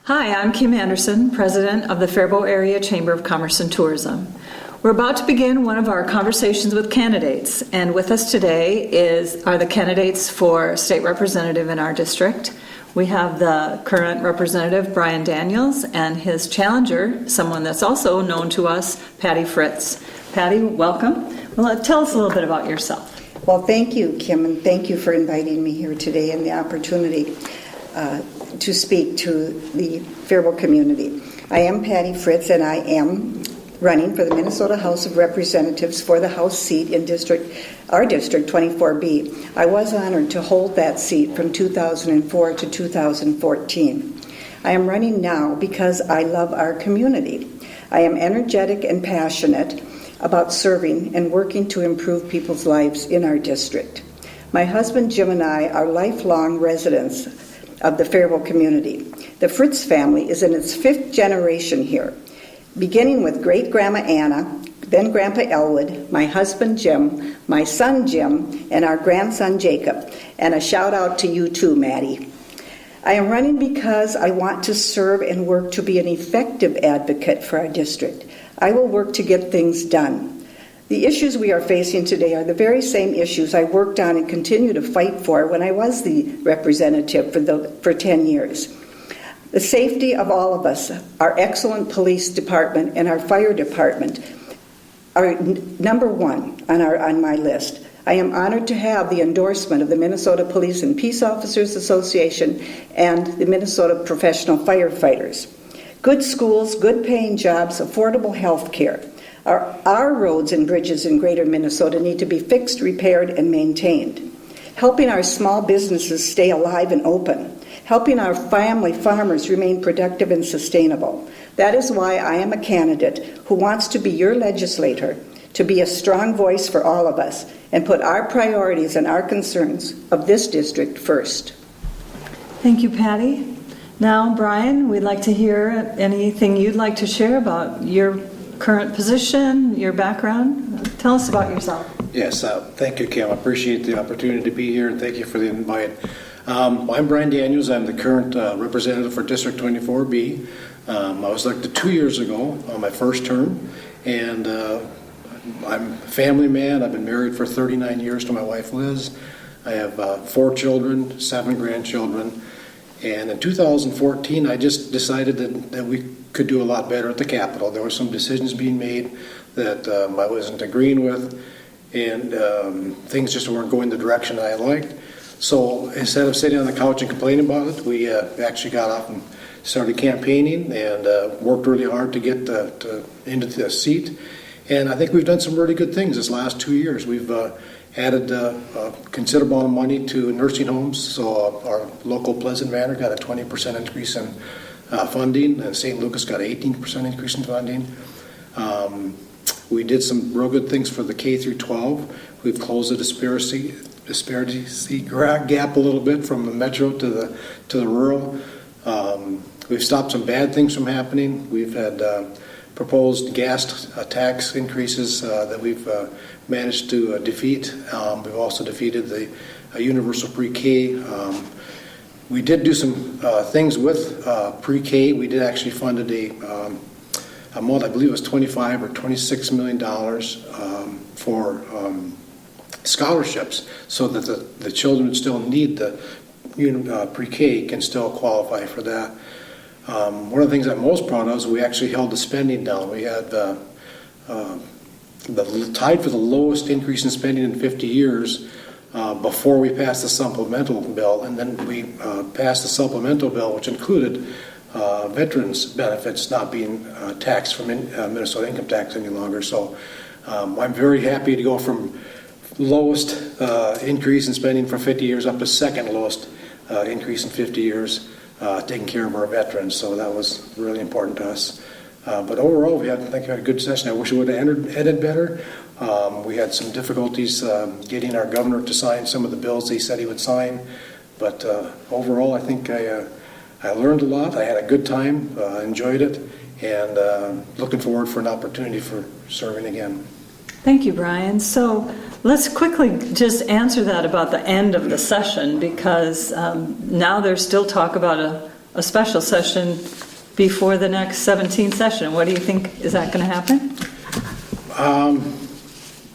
Hi, I'm Kim Anderson, President of the Faribault Area Chamber of Commerce and Tourism. We're about to begin one of our conversations with candidates, and with us today are the candidates for state representative in our district. We have the current representative, Brian Daniels, and his challenger, someone that's also known to us, Patty Fritz. Patty, welcome. Well, tell us a little bit about yourself. Well, thank you, Kim, and thank you for inviting me here today and the opportunity to speak to the Faribault community. I am Patty Fritz, and I am running for the Minnesota House of Representatives for the House seat in our District 24B. I was honored to hold that seat from 2004 to 2014. I am running now because I love our community. I am energetic and passionate about serving and working to improve people's lives in our district. My husband Jim and I are lifelong residents of the Faribault community. The Fritz family is in its 5th generation here, beginning with great-grandma Anna, then Grandpa Elwood, my husband Jim, my son Jim, and our grandson Jacob. And a shout out to you too, Maddie. I am running because I want to serve and work to be an effective advocate for our district. I will work to get things done. The issues we are facing today are the very same issues I worked on and continue to fight for when I was the representative for 10 years. The safety of all of us, our excellent police department and our fire department are number one on my list. I am honored to have the endorsement of the Minnesota Police and Peace Officers Association and the Minnesota Professional Firefighters. Good schools, good paying jobs, affordable health care. Our roads and bridges in greater Minnesota need to be fixed, repaired, and maintained. Helping our small businesses stay alive and open. Helping our family farmers remain productive and sustainable. That is why I am a candidate who wants to be your legislator, to be a strong voice for all of us, and put our priorities and our concerns of this district first. Thank you, Patty. Now, Brian, we'd like to hear anything you'd like to share about your current position, your background. Tell us about yourself. Yes, thank you, Kim. I appreciate the opportunity to be here, and thank you for the invite. I'm Brian Daniels. I'm the current representative for District 24B. I was elected 2 years ago on my first term, and I'm a family man. I've been married for 39 years to my wife, Liz. I have 4 children, 7 grandchildren, and in 2014, I just decided that we could do a lot better at the Capitol. There were some decisions being made that I wasn't agreeing with, and things just weren't going the direction I liked. So instead of sitting on the couch and complaining about it, we actually got off and started campaigning and worked really hard to get into the seat. And I think we've done some really good things this last 2 years. We've added a considerable amount of money to nursing homes. So our local Pleasant Manor got a 20% increase in funding, and St. Lucas got an 18% increase in funding. We did some real good things for the K through 12. We've closed the disparity gap a little bit from the metro to the rural. We've stopped some bad things from happening. We've had proposed gas tax increases that we've managed to defeat. We've also defeated the universal pre-K. We did do some things with pre-K. We did actually funded a amount, I believe it was $25 or $26 million for scholarships, so that the children who still need the pre-K can still qualify for that. One of the things I'm most proud of is we actually held the spending down. We had tied for the lowest increase in spending in 50 years before we passed the supplemental bill, and then we passed the supplemental bill, which included veterans benefits not being taxed from Minnesota income tax any longer. So I'm very happy to go from lowest increase in spending for 50 years up to second lowest increase in 50 years, taking care of our veterans. So that was really important to us. But overall, I think we had a good session. I wish we would have ended better. We had some difficulties getting our governor to sign some of the bills he said he would sign. But overall, I think I learned a lot. I had a good time, enjoyed it, and looking forward for an opportunity for serving again. Thank you, Brian. So let's quickly just answer that about the end of the session, because now there's still talk about a special session before the next 17th session. What do you think? Is that going to happen?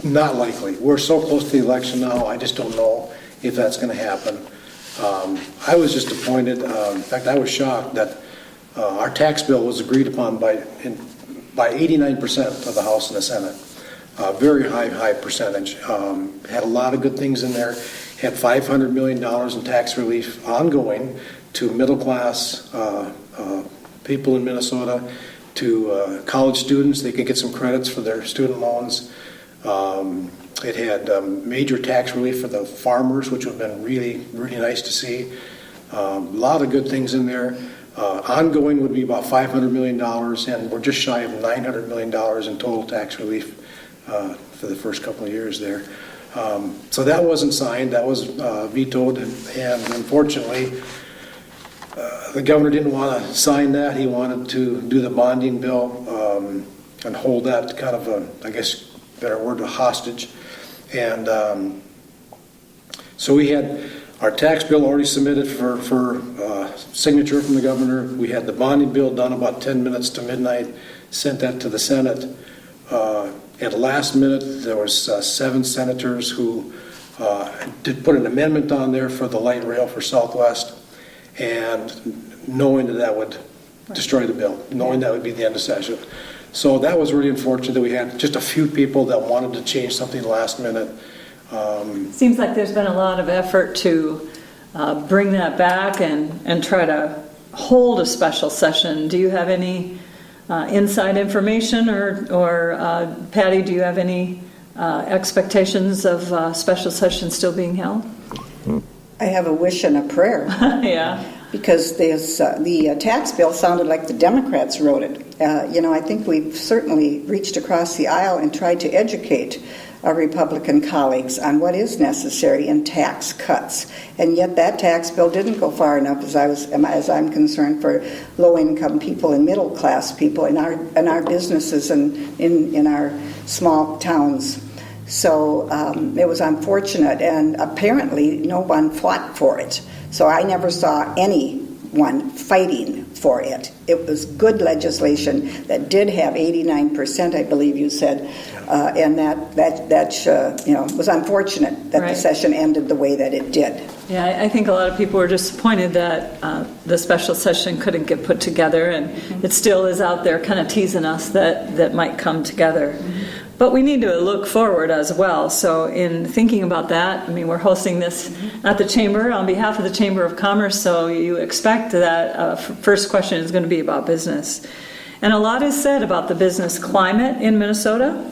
Not likely. We're so close to the election now, I just don't know if that's going to happen. I was just disappointed. In fact, I was shocked that our tax bill was agreed upon by 89% of the House and the Senate. Very high percentage. Had a lot of good things in there. Had $500 million in tax relief ongoing to middle-class people in Minnesota, to college students. They could get some credits for their student loans. It had major tax relief for the farmers, which would have been really, really nice to see. A lot of good things in there. Ongoing would be about $500 million, and we're just shy of $900 million in total tax relief for the first couple of years there. So that wasn't signed. That was vetoed, and unfortunately, the governor didn't want to sign that. He wanted to do the bonding bill and hold that kind of a, I guess, better word, a hostage. And so we had our tax bill already submitted for signature from the governor. We had the bonding bill done about 10 minutes to midnight, sent that to the Senate. At the last minute, there was 7 senators who did put an amendment on there for the light rail for Southwest, and knowing that would destroy the bill, knowing that would be the end of session. So that was really unfortunate that we had just a few people that wanted to change something last minute. Seems like there's been a lot of effort to bring that back and try to hold a special session. Do you have any inside information, or Patty, do you have any expectations of special session still being held? I have a wish and a prayer. Yeah. Because the tax bill sounded like the Democrats wrote it. I think we've certainly reached across the aisle and tried to educate our Republican colleagues on what is necessary in tax cuts. And yet that tax bill didn't go far enough, as I'm concerned, for low-income people and middle-class people in our businesses and in our small towns. So it was unfortunate, and apparently no one fought for it. So I never saw anyone fighting for it. It was good legislation that did have 89%, I believe you said, and that was unfortunate that the session ended the way that it did. Yeah, I think a lot of people were disappointed that the special session couldn't get put together, and it still is out there kind of teasing us that might come together. But we need to look forward as well. So in thinking about that, I mean, we're hosting this at the Chamber on behalf of the Chamber of Commerce, so you expect that first question is going to be about business. And a lot is said about the business climate in Minnesota.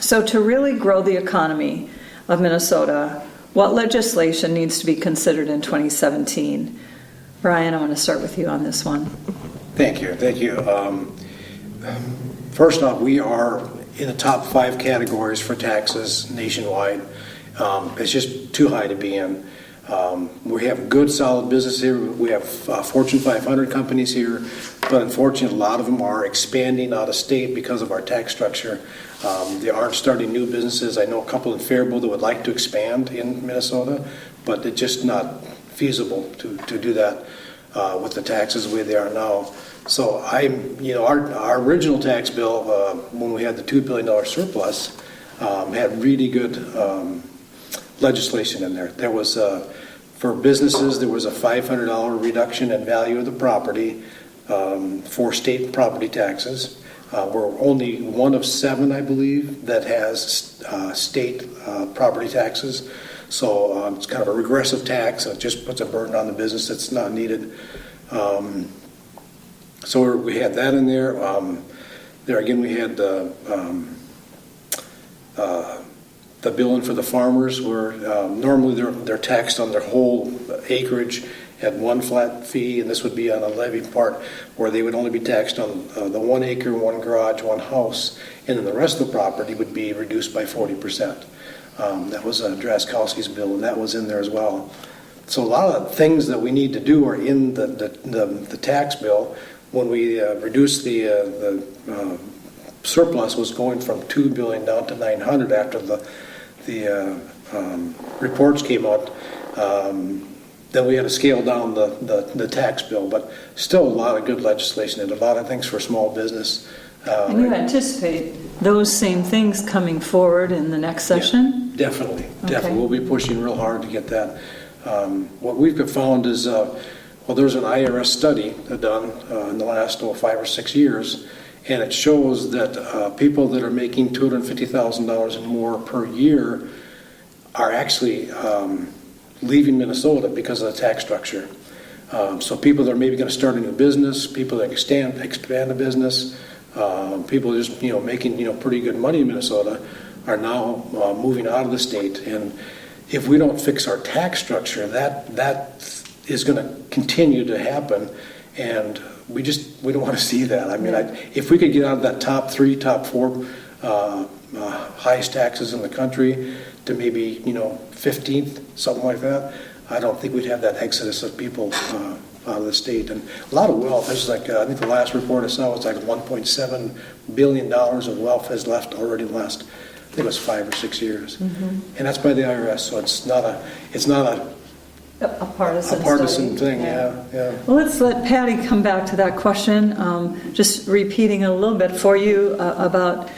So to really grow the economy of Minnesota, what legislation needs to be considered in 2017? Brian, I want to start with you on this one. Thank you. First off, we are in the top 5 categories for taxes nationwide. It's just too high to be in. We have good, solid business here. We have Fortune 500 companies here, but unfortunately, a lot of them are expanding out of state because of our tax structure. They aren't starting new businesses. I know a couple in Faribault that would like to expand in Minnesota, but it's just not feasible to do that with the taxes the way they are now. So our original tax bill, when we had the $2 billion surplus, had really good legislation in there. There was, for businesses, there was a $500 reduction in value of the property for state property taxes. We're only one of 7, I believe, that has state property taxes. So it's kind of a regressive tax. It just puts a burden on the business that's not needed. So we had that in there. There again, we had the billing for the farmers, where normally they're taxed on their whole acreage at one flat fee, and this would be on a levy part where they would only be taxed on the 1 acre, 1 garage, 1 house, and then the rest of the property would be reduced by 40%. That was Draskowski's bill, and that was in there as well. So a lot of things that we need to do are in the tax bill. When we reduced the surplus, was going from $2 billion down to $900 after the reports came out. then we had to scale down the tax bill. But still a lot of good legislation and a lot of things for small business. And you anticipate those same things coming forward in the next session? Yeah, definitely. Okay. Definitely. We'll be pushing real hard to get that. What we've found is, there's an IRS study done in the last 5 or 6 years, and it shows that people that are making $250,000 and more per year are actually leaving Minnesota because of the tax structure. So people that are maybe going to start a new business, people that expand a business, people just making pretty good money in Minnesota are now moving out of the state. And if we don't fix our tax structure, that is going to continue to happen, and we don't want to see that. I mean, if we could get out of that top 3, top 4 highest taxes in the country to maybe 15th, something like that, I don't think we'd have that exodus of people out of the state. And a lot of wealth. There's I think the last report I saw was like $1.7 billion of wealth has left already in the last, I think it was 5 or 6 years. Mm-hmm. And that's by the IRS, so it's not a partisan thing. Yeah. Well, let's let Patty come back to that question. Just repeating a little bit for you about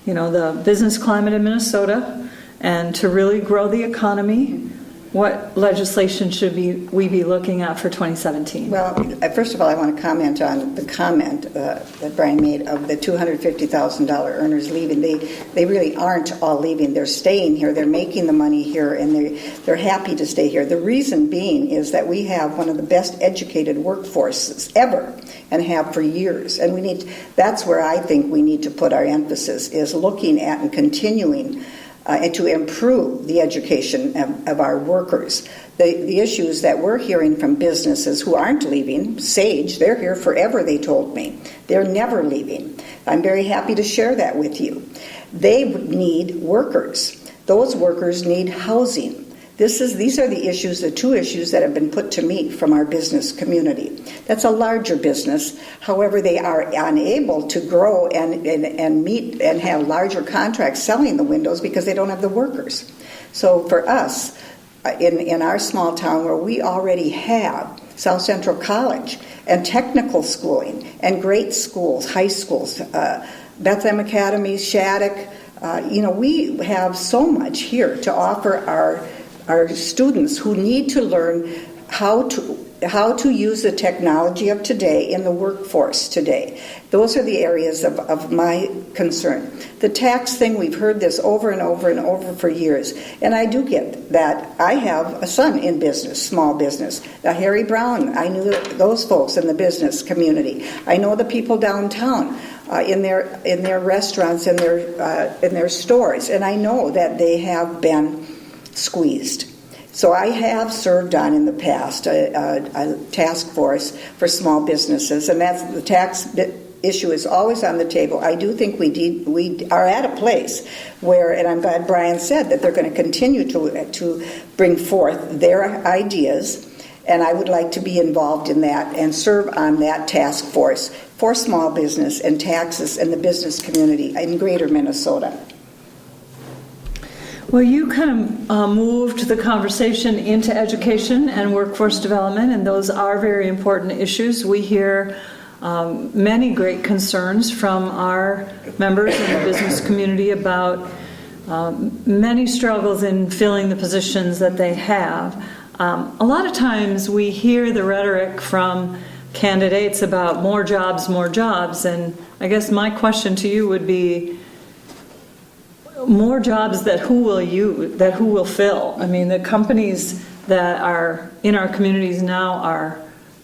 the business climate in Minnesota, and to really grow the economy, what legislation should we be looking at for 2017? Well, first of all, I want to comment on the comment that Brian made of the $250,000 earners leaving. They really aren't all leaving. They're staying here. They're making the money here, and they're happy to stay here. The reason being is that we have one of the best educated workforces ever, and have for years. And that's where I think we need to put our emphasis, is looking at and continuing and to improve the education of our workers. The issues that we're hearing from businesses who aren't leaving, Sage, they're here forever, they told me. They're never leaving. I'm very happy to share that with you. They need workers. Those workers need housing. These are the 2 issues that have been put to me from our business community. That's a larger business. However, they are unable to grow and meet and have larger contracts selling the windows because they don't have the workers. So for us, in our small town where we already have South Central College and technical schooling and great schools, high schools, Bethlehem Academy, Shattuck, we have so much here to offer our students who need to learn how to use the technology of today in the workforce today. Those are the areas of my concern. The tax thing, we've heard this over and over and over for years, and I do get that. I have a son in business, small business. Harry Brown, I knew those folks in the business community. I know the people downtown in their restaurants, in their stores, and I know that they have been squeezed. So I have served on in the past a task force for small businesses, and that's the tax issue is always on the table. I do think we are at a place where, and I'm glad Brian said that they're going to continue to bring forth their ideas, and I would like to be involved in that and serve on that task force for small business and taxes and the business community in greater Minnesota. Well, you kind of moved the conversation into education and workforce development, and those are very important issues. We hear many great concerns from our members in the business community about many struggles in filling the positions that they have. A lot of times we hear the rhetoric from candidates about more jobs, and I guess my question to you would be, more jobs that who will fill? I mean, the companies that are in our communities now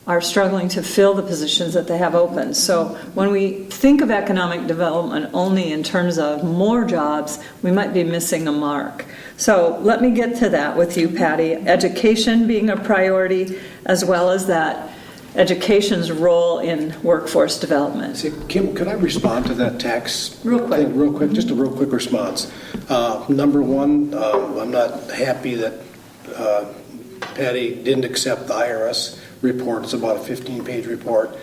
are struggling to fill the positions that they have open. So when we think of economic development only in terms of more jobs, we might be missing a mark. So let me get to that with you, Patty. Education being a priority, as well as that education's role in workforce development. See, Kim, could I respond to that tax Real quick. thing real quick? Just a real quick response. Number one, I'm not happy that Patty didn't accept the IRS report. It's about a 15-page report.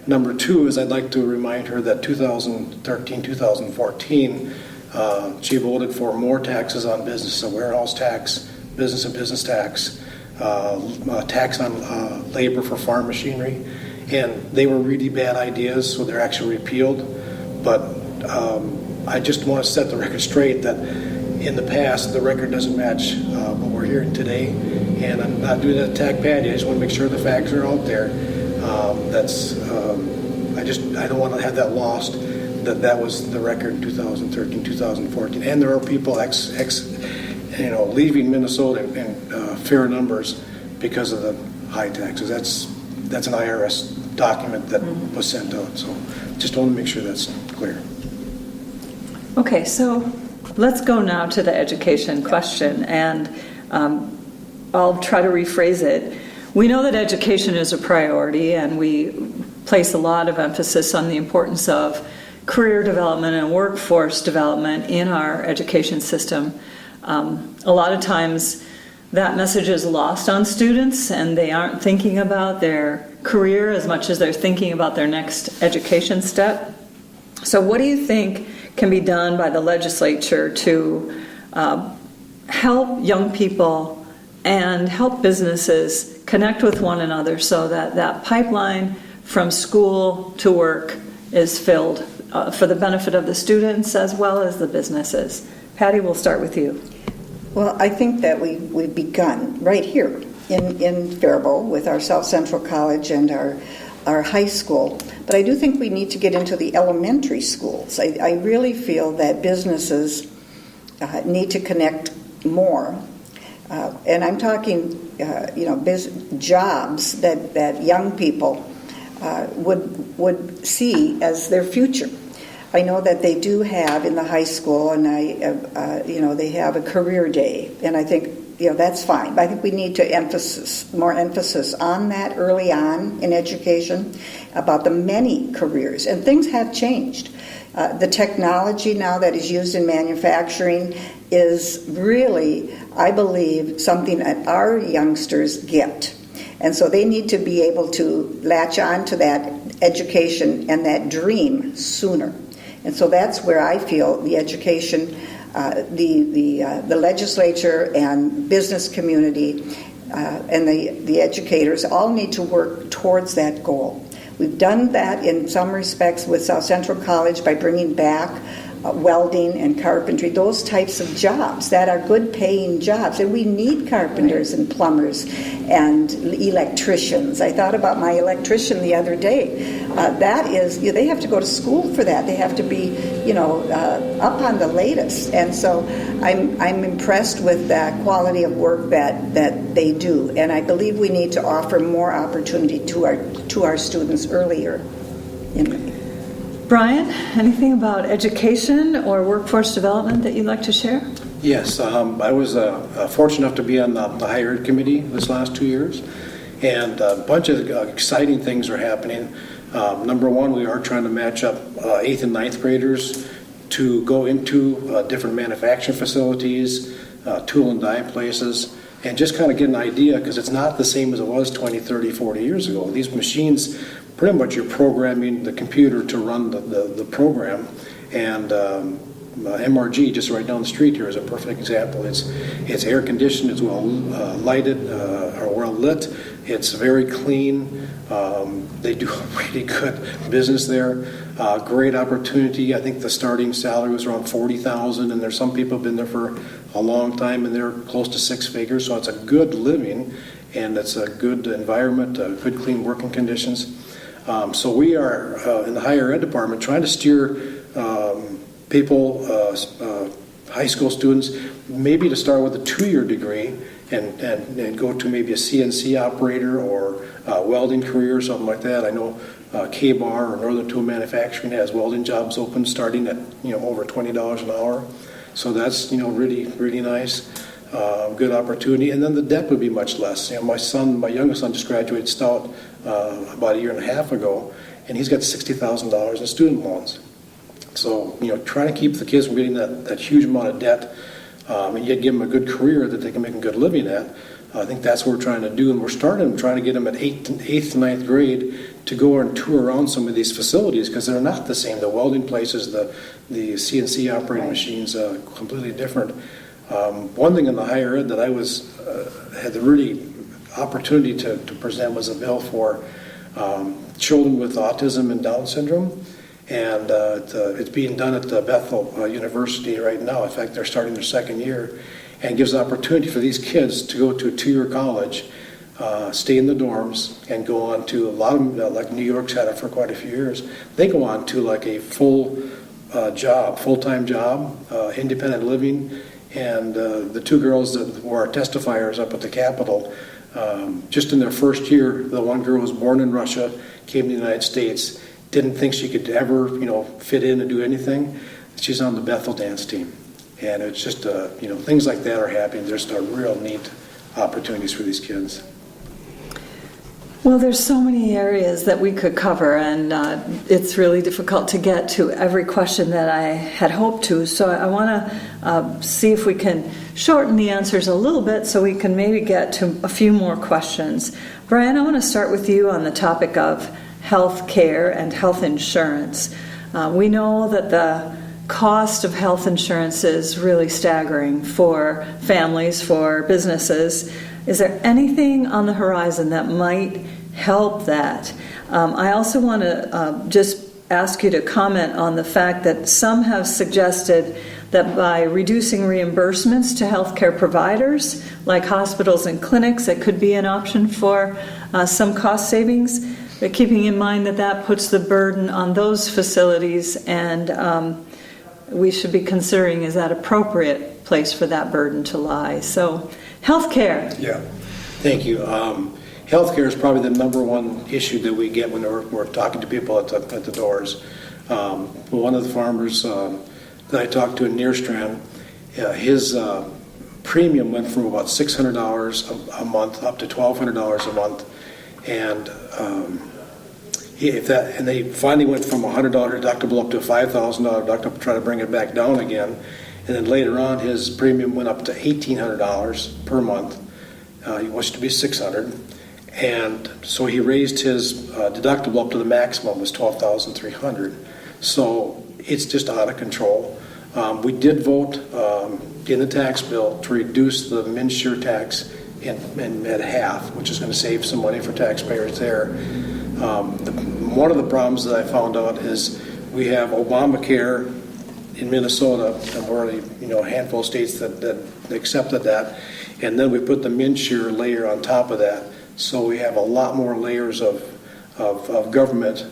Number two is I'd like to remind her that 2013-2014, she voted for more taxes on business, a warehouse tax, business and business tax, tax on labor for farm machinery, and they were really bad ideas, so they're actually repealed. But I just want to set the record straight that in the past, the record doesn't match what we're hearing today, and I'm not doing that to attack Patty. I just want to make sure the facts are out there. I don't want to have that lost. That was the record in 2013, 2014, and there are people leaving Minnesota in fair numbers because of the high taxes. That's an IRS document that was sent out. So just want to make sure that's clear. Okay, so let's go now to the education question, and I'll try to rephrase it. We know that education is a priority, and we place a lot of emphasis on the importance of career development and workforce development in our education system. A lot of times that message is lost on students, and they aren't thinking about their career as much as they're thinking about their next education step. So what do you think can be done by the legislature to help young people and help businesses connect with one another so that that pipeline from school to work is filled for the benefit of the students as well as the businesses? Patty, we'll start with you. Well, I think that we've begun right here in Faribault with our South Central College and our high school. But I do think we need to get into the elementary schools. I really feel that businesses need to connect more. And I'm talking, jobs that young people would see as their future. I know that they do have in the high school, and they have a career day, and I think that's fine. But I think we need to more emphasis on that early on in education about the many careers, and things have changed. The technology now that is used in manufacturing is really, I believe, something that our youngsters get. And so they need to be able to latch on to that education and that dream sooner. And so that's where I feel the education, the legislature and business community and the educators all need to work towards that goal. We've done that in some respects with South Central College by bringing back welding and carpentry, those types of jobs that are good paying jobs. And we need carpenters and plumbers and electricians. I thought about my electrician the other day. That is, they have to go to school for that. They have to be, up on the latest. And so I'm impressed with that quality of work that they do. And I believe we need to offer more opportunity to our students earlier in Brian, anything about education or workforce development that you'd like to share? Yes, I was fortunate enough to be on the higher ed committee this last 2 years, and a bunch of exciting things are happening. Number one, we are trying to match up 8th and 9th graders to go into different manufacturing facilities, tool and die places, and just kind of get an idea, because it's not the same as it was 20, 30, 40 years ago. These machines, pretty much you're programming the computer to run the program, and MRG just right down the street here is a perfect example. It's air conditioned, it's well lighted or well lit, it's very clean. They do a really good business there. Great opportunity. I think the starting salary was around $40,000, and there's some people have been there for a long time and they're close to six figures. So it's a good living, and it's a good environment, good clean working conditions. So we are in the higher ed department trying to steer people, high school students, maybe to start with a 2-year degree and go to maybe a CNC operator or welding career or something like that. I know K-Bar or Northern Tool Manufacturing has welding jobs open starting at over $20 an hour. So that's really, really nice. Good opportunity, and then the debt would be much less. My youngest son just graduated Stout about 1.5 years ago, and he's got $60,000 in student loans. So trying to keep the kids from getting that huge amount of debt, and yet give them a good career that they can make a good living at. I think that's what we're trying to do, and we're trying to get them at 8th to 9th grade to go and tour around some of these facilities, because they're not the same. The welding places, the CNC operating machines, completely different. One thing in the higher ed that I had the really opportunity to present was a bill for children with autism and Down syndrome. And it's being done at Bethel University right now. In fact, they're starting their second year, and gives opportunity for these kids to go to a 2-year college, stay in the dorms, and go on to, a lot of them, like New York's had it for quite a few years, they go on to like a full-time job, independent living. And the 2 girls that were our testifiers up at the Capitol, just in their first year, the one girl was born in Russia, came to the United States, didn't think she could ever, fit in and do anything. She's on the Bethel dance team. And it's just, things like that are happening. There's real neat opportunities for these kids. Well, there's so many areas that we could cover, and it's really difficult to get to every question that I had hoped to. So I want to see if we can shorten the answers a little bit so we can maybe get to a few more questions. Brian, I want to start with you on the topic of health care and health insurance. We know that the cost of health insurance is really staggering for families, for businesses. Is there anything on the horizon that might help that? I also want to just ask you to comment on the fact that some have suggested that by reducing reimbursements to healthcare providers, like hospitals and clinics, it could be an option for some cost savings, but keeping in mind that that puts the burden on those facilities, and we should be considering, is that appropriate place for that burden to lie? So, healthcare. Yeah, thank you. Healthcare is probably the number one issue that we get when we're talking to people at the doors. One of the farmers that I talked to in Nearstrand, his premium went from about $600 a month up to $1,200 a month, and and they finally went from a $100 deductible up to a $5,000 deductible, try to bring it back down again. And then later on, his premium went up to $1,800 per month. He wants to be $600, and so he raised his deductible up to the maximum, was $12,300. So it's just out of control. We did vote in the tax bill to reduce the MNsure tax at half, which is going to save some money for taxpayers there. One of the problems that I found out is we have Obamacare in Minnesota, and we're only a handful of states that accepted that, and then we put the MNsure layer on top of that, so we have a lot more layers of government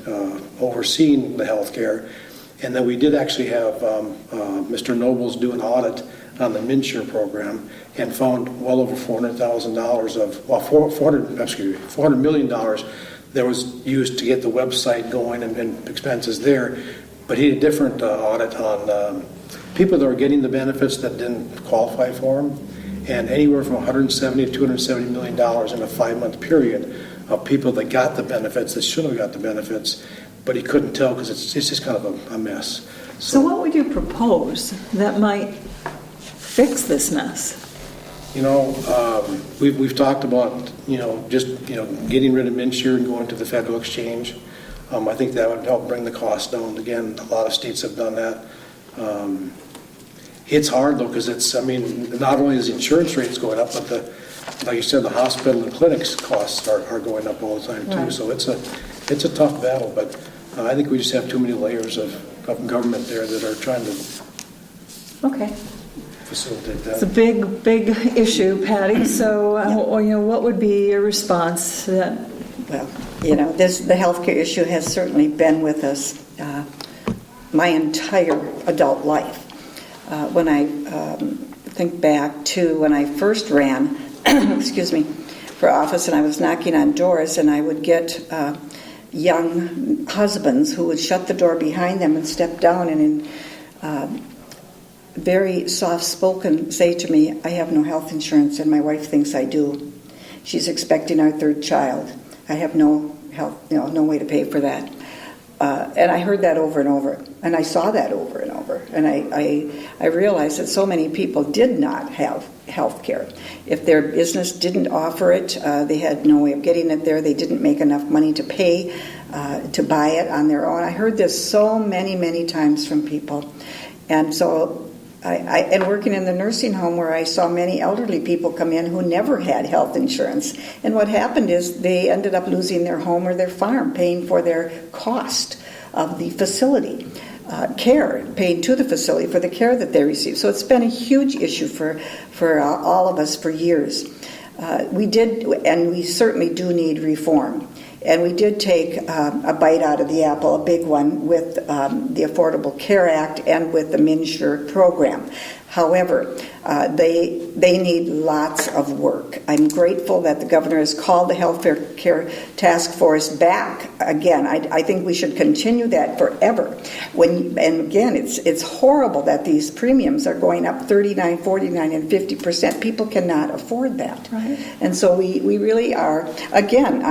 overseeing the health care. And then we did actually have Mr. Nobles do an audit on the MNsure program and found well over $400,000 of, well, $400 million that was used to get the website going and expenses there. But he did a different audit on people that are getting the benefits that didn't qualify for them, and anywhere from $170 to $270 million in a 5-month period of people that got the benefits that should have got the benefits, but he couldn't tell because it's just kind of a mess. So what would you propose that might fix this mess? We've talked about getting rid of MNsure and going to the federal exchange. I think that would help bring the cost down. Again, a lot of states have done that. It's hard though, because not only is the insurance rates going up, but like you said, the hospital and clinics costs are going up all the time too. Right. So it's a tough battle, but I think we just have too many layers of government there that are trying to facilitate that. It's a big issue, Patty. So what would be your response to that? Well, the healthcare issue has certainly been with us my entire adult life. When I think back to when I first ran, for office, and I was knocking on doors, and I would get young husbands who would shut the door behind them and step down and in very soft-spoken say to me, "I have no health insurance, and my wife thinks I do. She's expecting our 3rd child. I have no health, no way to pay for that." And I heard that over and over, and I saw that over and over, and I realized that so many people did not have health care. If their business didn't offer it, they had no way of getting it there. They didn't make enough money to pay to buy it on their own. I heard this so many times from people, and so and working in the nursing home where I saw many elderly people come in who never had health insurance. And what happened is they ended up losing their home or their farm, paying for their cost of the facility. Care, paid to the facility for the care that they receive. So it's been a huge issue for all of us for years. We did, and we certainly do need reform. And we did take a bite out of the apple, a big one, with the Affordable Care Act and with the MNsure program. However, they need lots of work. I'm grateful that the governor has called the Health Care Task Force back again. I think we should continue that forever. And again, it's horrible that these premiums are going up 39, 49, and 50%. People cannot afford that. Right. And so we really are, again,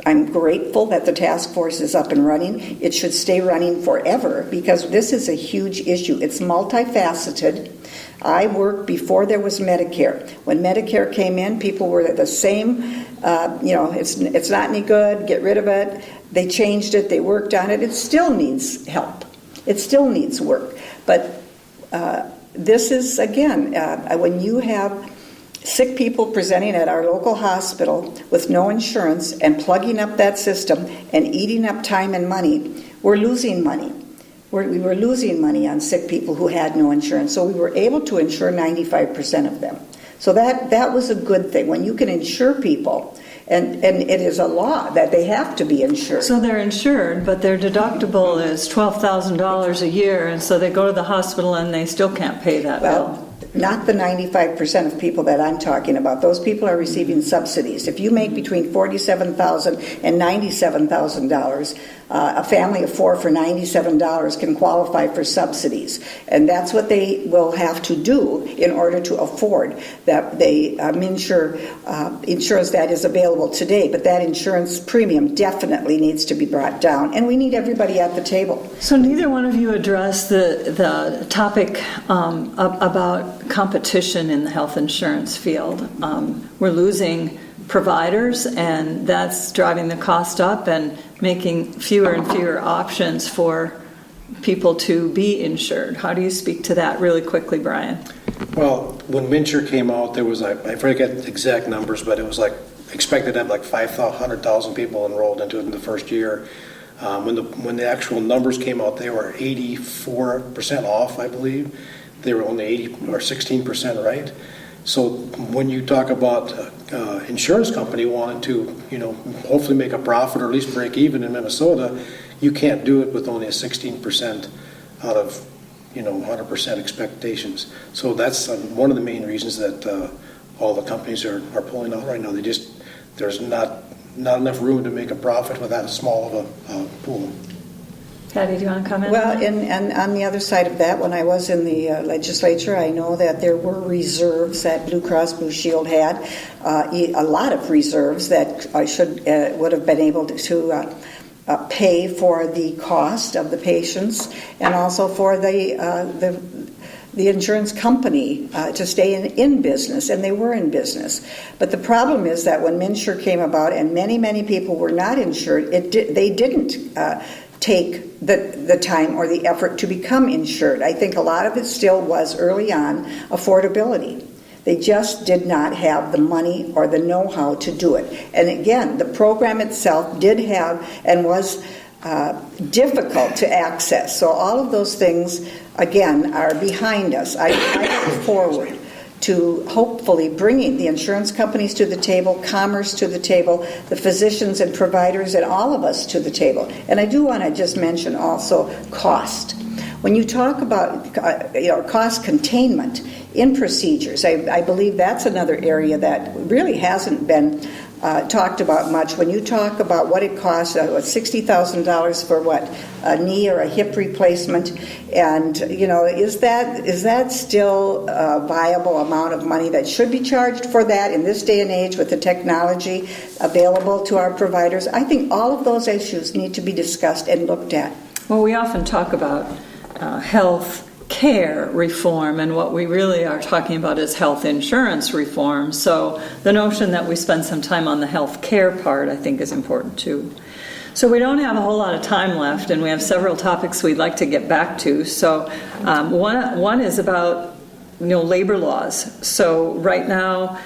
I'm grateful that the task force is up and running. It should stay running forever because this is a huge issue. It's multifaceted. I worked before there was Medicare. When Medicare came in, people were the same, it's not any good, get rid of it. They changed it, they worked on it. It still needs help. It still needs work. But this is, again, when you have sick people presenting at our local hospital with no insurance and plugging up that system and eating up time and money, we're losing money. We were losing money on sick people who had no insurance. So we were able to insure 95% of them. So that was a good thing. When you can insure people, and it is a law that they have to be insured. So they're insured, but their deductible is $12,000 a year, and so they go to the hospital and they still can't pay that bill. Not the 95% of people that I'm talking about. Those people are receiving subsidies. If you make between $47,000 and $97,000, a family of four for $97 can qualify for subsidies. And that's what they will have to do in order to afford that insurance that is available today. But that insurance premium definitely needs to be brought down. And we need everybody at the table. So neither one of you addressed the topic about competition in the health insurance field. We're losing providers, and that's driving the cost up and making fewer and fewer options for people to be insured. How do you speak to that really quickly, Brian? Well, when MNsure came out, there was, I forget the exact numbers, but it was like expected to have like 500,000 people enrolled into it in the first year. When the actual numbers came out, they were 84% off, I believe. They were only 80 or 16% right. So when you talk about insurance company wanting to, hopefully make a profit or at least break even in Minnesota, you can't do it with only a 16% out of 100% expectations. So that's one of the main reasons that all the companies are pulling out right now. There's not enough room to make a profit with that small of a pool. Patty, do you want to comment? Well, and on the other side of that, when I was in the legislature, I know that there were reserves that Blue Cross Blue Shield had, a lot of reserves that would have been able to pay for the cost of the patients and also for the insurance company to stay in business, and they were in business. But the problem is that when MNsure came about and many people were not insured, they didn't take the time or the effort to become insured. I think a lot of it still was early on affordability. They just did not have the money or the know-how to do it. And again, the program itself did have and was difficult to access. So all of those things, again, are behind us. I look forward to hopefully bringing the insurance companies to the table, commerce to the table, the physicians and providers and all of us to the table. And I do want to just mention also cost. When you talk about cost containment in procedures, I believe that's another area that really hasn't been talked about much. When you talk about what it costs, $60,000 for a knee or a hip replacement, and is that still a viable amount of money that should be charged for that in this day and age with the technology available to our providers? I think all of those issues need to be discussed and looked at. Well, we often talk about health care reform, and what we really are talking about is health insurance reform. So the notion that we spend some time on the health care part, I think, is important too. So we don't have a whole lot of time left, and we have several topics we'd like to get back to. So one is about labor laws. So right now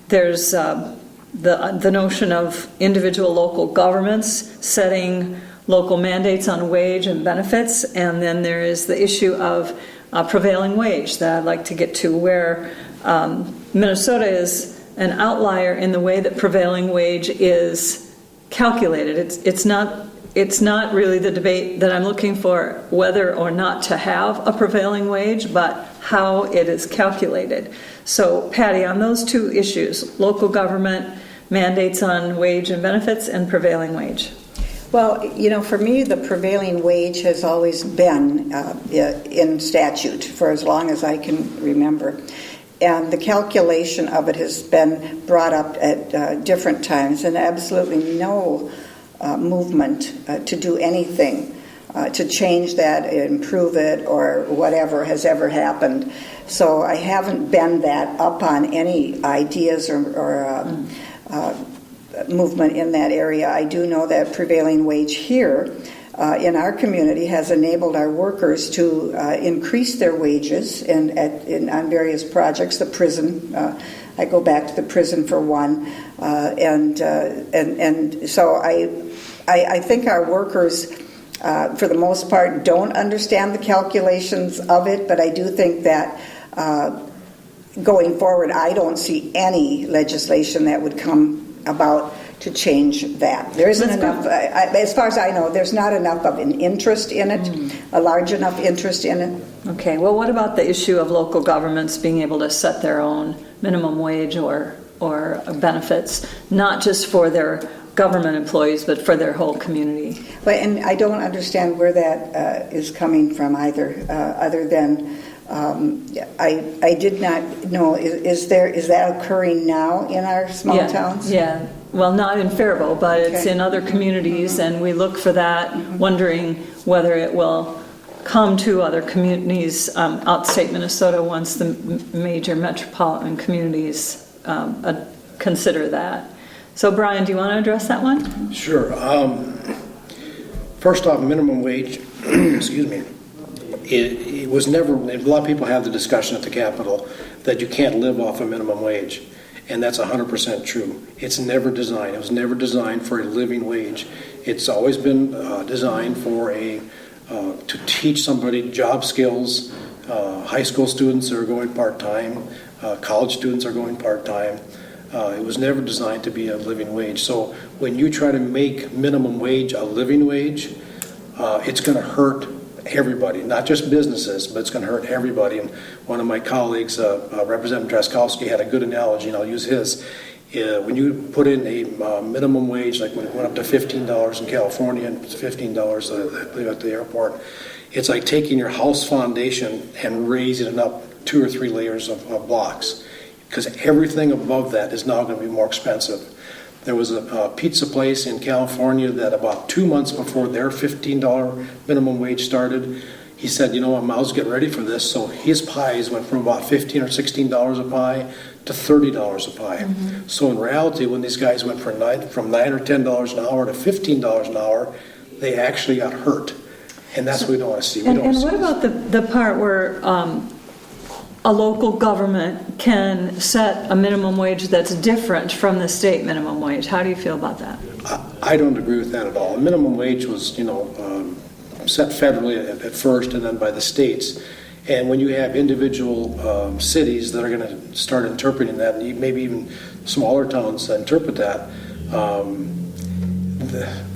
there's the notion of individual local governments setting local mandates on wage and benefits, and then there is the issue of prevailing wage that I'd like to get to, where Minnesota is an outlier in the way that prevailing wage is calculated. It's not really the debate that I'm looking for, whether or not to have a prevailing wage, but how it is calculated. So, Patty, on those two issues, local government mandates on wage and benefits and prevailing wage. Well, for me, the prevailing wage has always been in statute for as long as I can remember. And the calculation of it has been brought up at different times, and absolutely no movement to do anything to change that, improve it, or whatever has ever happened. So I haven't been that up on any ideas or movement in that area. I do know that prevailing wage here in our community has enabled our workers to increase their wages on various projects. The prison, I go back to the prison for one, and so I think our workers, for the most part, don't understand the calculations of it. But I do think that going forward, I don't see any legislation that would come about to change that. There isn't enough, as far as I know, there's not enough of an interest in it, a large enough interest in it. Okay, well, what about the issue of local governments being able to set their own minimum wage or benefits, not just for their government employees, but for their whole community? Well, and I don't understand where that is coming from either, other than I did not know. Is that occurring now in our small towns? Yeah. Well, not in Faribault, but it's in other communities, and we look for that, wondering whether it will come to other communities outstate Minnesota once the major metropolitan communities consider that. So, Brian, do you want to address that one? Sure. First off, minimum wage, excuse me, it was never, a lot of people have the discussion at the Capitol that you can't live off a minimum wage. And that's 100% true. It's never designed. It was never designed for a living wage. It's always been designed for to teach somebody job skills. High school students are going part-time. College students are going part-time. It was never designed to be a living wage. So when you try to make minimum wage a living wage, it's going to hurt everybody, not just businesses, but it's going to hurt everybody. And one of my colleagues, Representative Draskowski, had a good analogy, and I'll use his. When you put in a minimum wage, like when it went up to $15 in California and $15 I believe at the airport, it's like taking your house foundation and raising it up 2 or 3 layers of blocks, because everything above that is now going to be more expensive. There was a pizza place in California that about 2 months before their $15 minimum wage started, he said, I was getting ready for this. So his pies went from about $15 or $16 a pie to $30 a pie. Mm-hmm. So in reality, when these guys went from $9 or $10 an hour to $15 an hour, they actually got hurt. And that's what we don't want to see. And what about the part where a local government can set a minimum wage that's different from the state minimum wage? How do you feel about that? I don't agree with that at all. The minimum wage was, set federally at first and then by the states. And when you have individual cities that are going to start interpreting that, and maybe even smaller towns interpret that,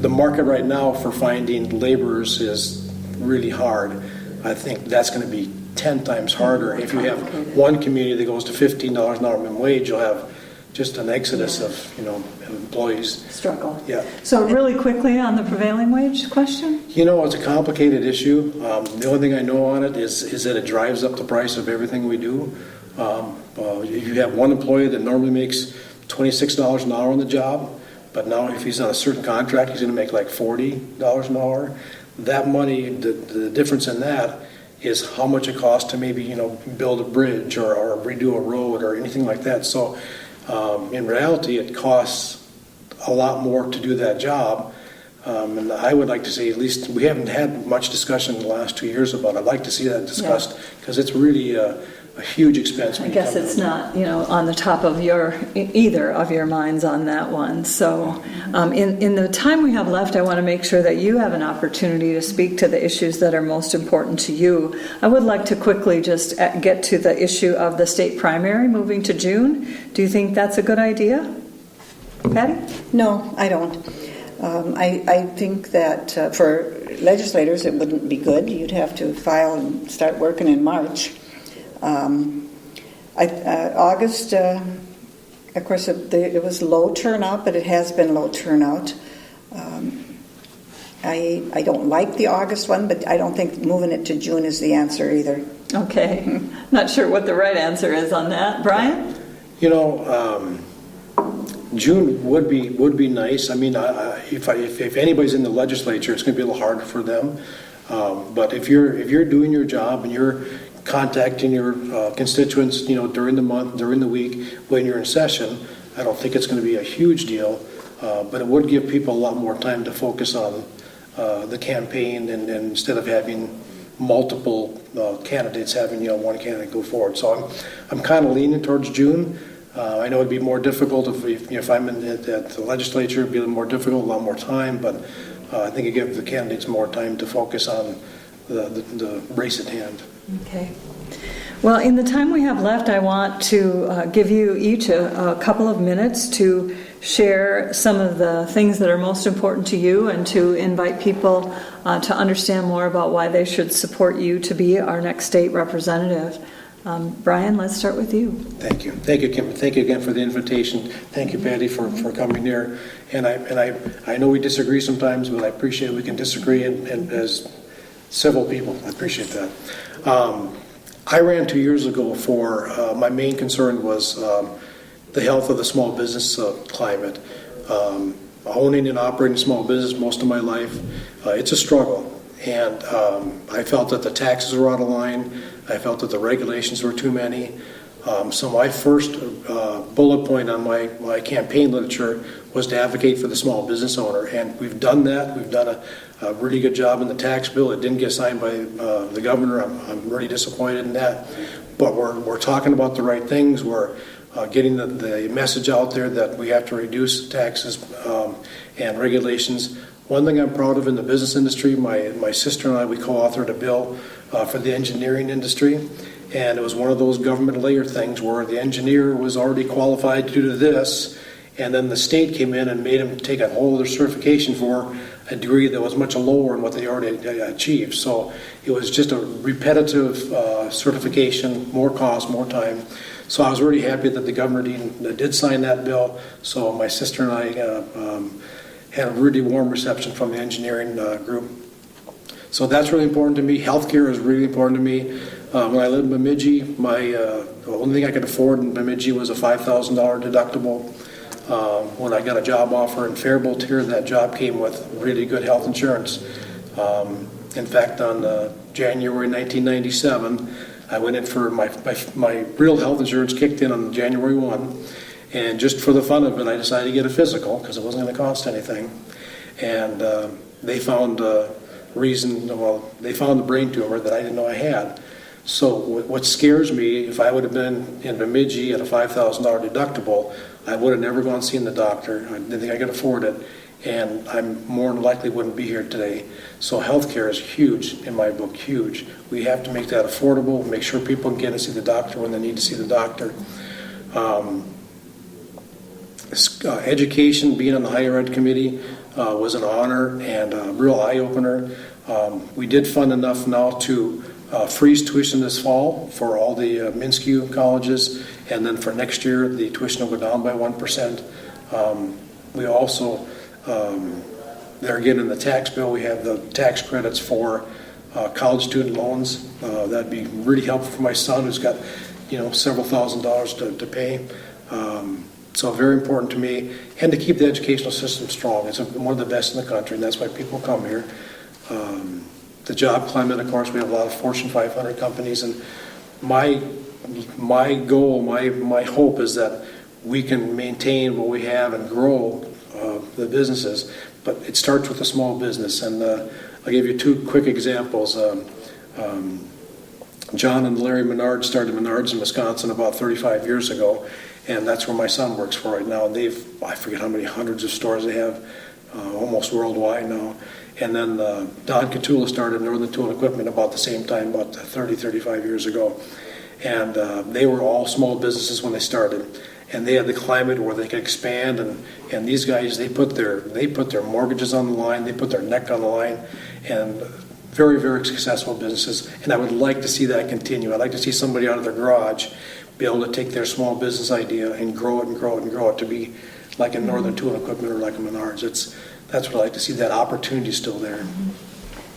the market right now for finding laborers is really hard. I think that's going to be 10 times harder. If you have one community that goes to $15 an hour minimum wage, you'll have just an exodus of employees. Struggle. Yeah. So really quickly on the prevailing wage question? It's a complicated issue. The only thing I know on it is that it drives up the price of everything we do. If you have one employee that normally makes $26 an hour on the job, but now if he's on a certain contract, he's going to make like $40 an hour. That money, the difference in that is how much it costs to maybe build a bridge or redo a road or anything like that. So in reality, it costs a lot more to do that job. And I would like to see, at least, we haven't had much discussion in the last 2 years about it. I'd like to see that discussed, because it's really a huge expense. I guess it's not, on the top of either of your minds on that one. So in the time we have left, I want to make sure that you have an opportunity to speak to the issues that are most important to you. I would like to quickly just get to the issue of the state primary moving to June. Do you think that's a good idea? Patty? No, I don't. I think that for legislators it wouldn't be good. You'd have to file and start working in March. August, of course, it was low turnout, but it has been low turnout. I don't like the August one, but I don't think moving it to June is the answer either. Okay. Not sure what the right answer is on that. Brian? June would be nice. I mean, if anybody's in the legislature, it's going to be a little harder for them. But if you're doing your job and you're contacting your constituents, during the month, during the week, when you're in session, I don't think it's going to be a huge deal. But it would give people a lot more time to focus on the campaign, and instead of having multiple candidates, having one candidate go forward. So I'm kind of leaning towards June. I know it'd be more difficult if I'm at the legislature. It'd be a little more difficult, a lot more time. But I think it gives the candidates more time to focus on the race at hand. Okay. Well, in the time we have left, I want to give you each a couple of minutes to share some of the things that are most important to you, and to invite people to understand more about why they should support you to be our next state representative. Brian, let's start with you. Thank you, Kim. Thank you again for the invitation. Thank you, Patty, for coming here. And I know we disagree sometimes, but I appreciate we can disagree, and as civil people, I appreciate that. I ran 2 years ago for my main concern was the health of the small business climate. Owning and operating a small business most of my life, it's a struggle. And I felt that the taxes were out of line. I felt that the regulations were too many. So my first bullet point on my campaign literature was to advocate for the small business owner. And we've done that. We've done a really good job in the tax bill. It didn't get signed by the governor. I'm really disappointed in that. But we're talking about the right things. We're getting the message out there that we have to reduce taxes and regulations. One thing I'm proud of in the business industry, my sister and I, we co-authored a bill for the engineering industry, and it was one of those government layer things where the engineer was already qualified to do this, and then the state came in and made him take a whole other certification for a degree that was much lower than what they already achieved. So it was just a repetitive certification, more cost, more time. So I was really happy that the governor did sign that bill. So my sister and I had a really warm reception from the engineering group. So that's really important to me. Healthcare is really important to me. When I lived in Bemidji, the only thing I could afford in Bemidji was a $5,000 deductible. When I got a job offer in Faribault here, that job came with really good health insurance. In fact, on January 1997, I went in for my real health insurance kicked in on January 1. And just for the fun of it, I decided to get a physical because it wasn't going to cost anything. And they found they found the brain tumor that I didn't know I had. So what scares me, if I would have been in Bemidji at a $5,000 deductible, I would have never gone and seen the doctor. I didn't think I could afford it. And I more than likely wouldn't be here today. So healthcare is huge in my book, huge. We have to make that affordable, make sure people can get and see the doctor when they need to see the doctor. Education, being on the higher ed committee, was an honor and a real eye-opener. We did fund enough now to freeze tuition this fall for all the MNSCU colleges, and then for next year the tuition will go down by 1%. We also, there again in the tax bill, we have the tax credits for college student loans. That'd be really helpful for my son who's got several $1,000s to pay. So very important to me, and to keep the educational system strong. It's one of the best in the country, and that's why people come here. The job climate, of course, we have a lot of Fortune 500 companies, and my goal, my hope is that we can maintain what we have and grow the businesses, but it starts with a small business. And I'll give you two quick examples. John and Larry Menard started Menards in Wisconsin about 35 years ago, and that's where my son works for right now. And I forget how many hundreds of stores they have, almost worldwide now. And then Don Catula started Northern Tool and Equipment about the same time, about 35 years ago. And they were all small businesses when they started. And they had the climate where they could expand. And these guys, they put their mortgages on the line, they put their neck on the line, and very, very successful businesses. And I would like to see that continue. I'd like to see somebody out of their garage be able to take their small business idea and grow it and grow it and grow it to be like a Northern Tool and Equipment or like a Menards. That's what I like to see, that opportunity still there.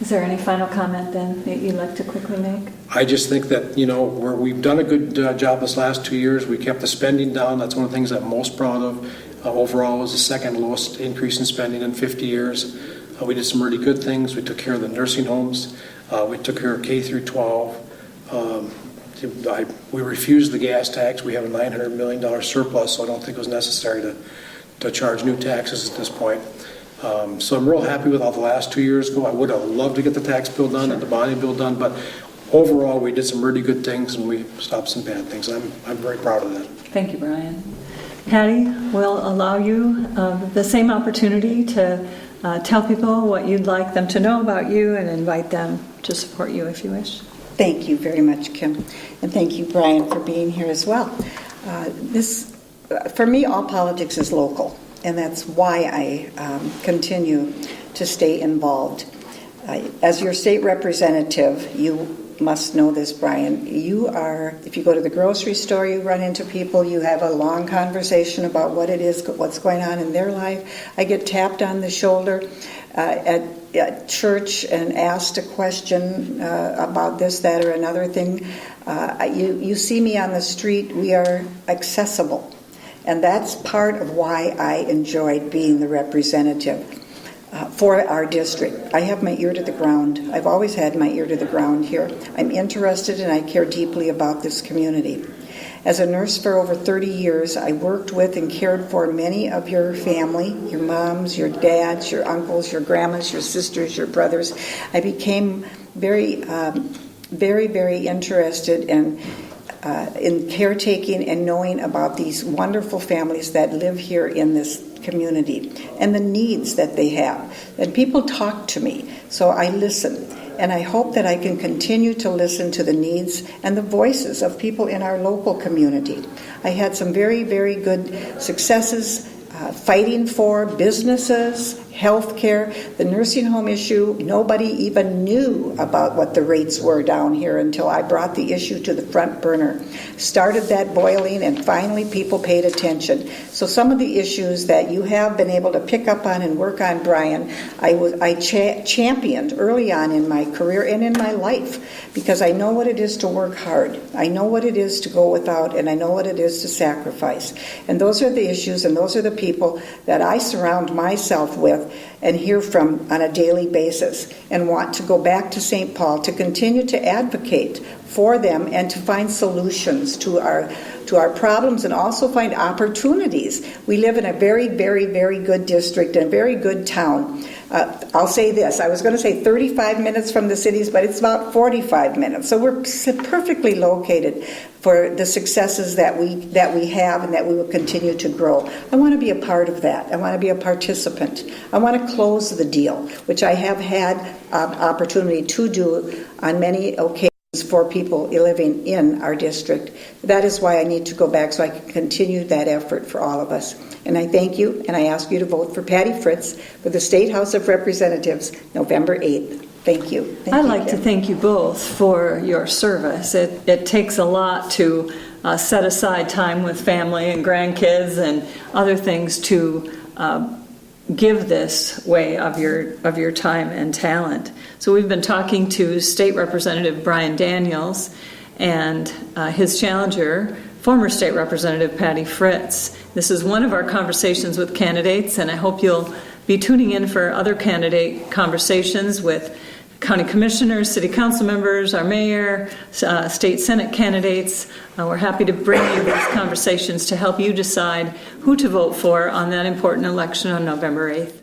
Is there any final comment then that you'd like to quickly make? I just think that, we've done a good job this last 2 years. We kept the spending down. That's one of the things I'm most proud of. Overall, it was the second lowest increase in spending in 50 years. We did some really good things. We took care of the nursing homes. We took care of K through 12. We refused the gas tax. We have a $900 million surplus, so I don't think it was necessary to charge new taxes at this point. So I'm real happy with how the last 2 years go. I would have loved to get the tax bill done and the bonding bill done, but overall we did some really good things and we stopped some bad things. I'm very proud of that. Thank you, Brian. Patty, we'll allow you the same opportunity to tell people what you'd like them to know about you and invite them to support you if you wish. Thank you very much, Kim. And thank you, Brian, for being here as well. For me, all politics is local. And that's why I continue to stay involved. As your state representative, you must know this, Brian. If you go to the grocery store, you run into people, you have a long conversation about what it is, what's going on in their life. I get tapped on the shoulder at church and asked a question about this, that, or another thing. You see me on the street, we are accessible. And that's part of why I enjoyed being the representative for our district. I have my ear to the ground. I've always had my ear to the ground here. I'm interested and I care deeply about this community. As a nurse for over 30 years, I worked with and cared for many of your family, your moms, your dads, your uncles, your grandmas, your sisters, your brothers. I became very, very interested in caretaking and knowing about these wonderful families that live here in this community and the needs that they have. And people talk to me, so I listen. And I hope that I can continue to listen to the needs and the voices of people in our local community. I had some very, very good successes fighting for businesses, health care, the nursing home issue. Nobody even knew about what the rates were down here until I brought the issue to the front burner. Started that boiling, and finally people paid attention. So some of the issues that you have been able to pick up on and work on, Brian, I championed early on in my career and in my life, because I know what it is to work hard. I know what it is to go without, and I know what it is to sacrifice. And those are the issues, and those are the people that I surround myself with and hear from on a daily basis, and want to go back to St. Paul to continue to advocate for them and to find solutions to our problems and also find opportunities. We live in a very, very, very good district and a very good town. I'll say this. I was going to say 35 minutes from the cities, but it's about 45 minutes. So we're perfectly located for the successes that we have and that we will continue to grow. I want to be a part of that. I want to be a participant. I want to close the deal, which I have had opportunity to do on many occasions for people living in our district. That is why I need to go back, so I can continue that effort for all of us. And I thank you, and I ask you to vote for Patty Fritz for the State House of Representatives, November 8th. Thank you. I'd like to thank you both for your service. It takes a lot to set aside time with family and grandkids and other things to give this way of your time and talent. So we've been talking to State Representative Brian Daniels and his challenger, former State Representative Patty Fritz. This is one of our conversations with candidates, and I hope you'll be tuning in for other candidate conversations with county commissioners, city council members, our mayor, state senate candidates. We're happy to bring you these conversations to help you decide who to vote for on that important election on November 8th.